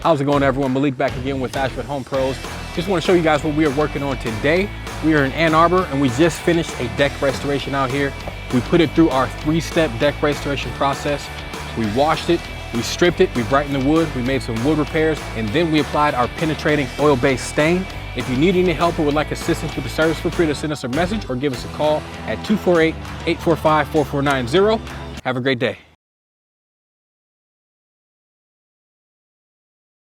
How's it going, everyone? Malik back again with Ashford Home Pros. Just want to show you guys what we are working on today. We are in Ann Arbor and we just finished a deck restoration out here. We put it through our 3-step deck restoration process. We washed it, we stripped it, we brightened the wood, we made some wood repairs, and then we applied our penetrating oil-based stain. If you need any help or would like assistance with the service, feel free to send us a message or give us a call at 248-845-4490. Have a great day.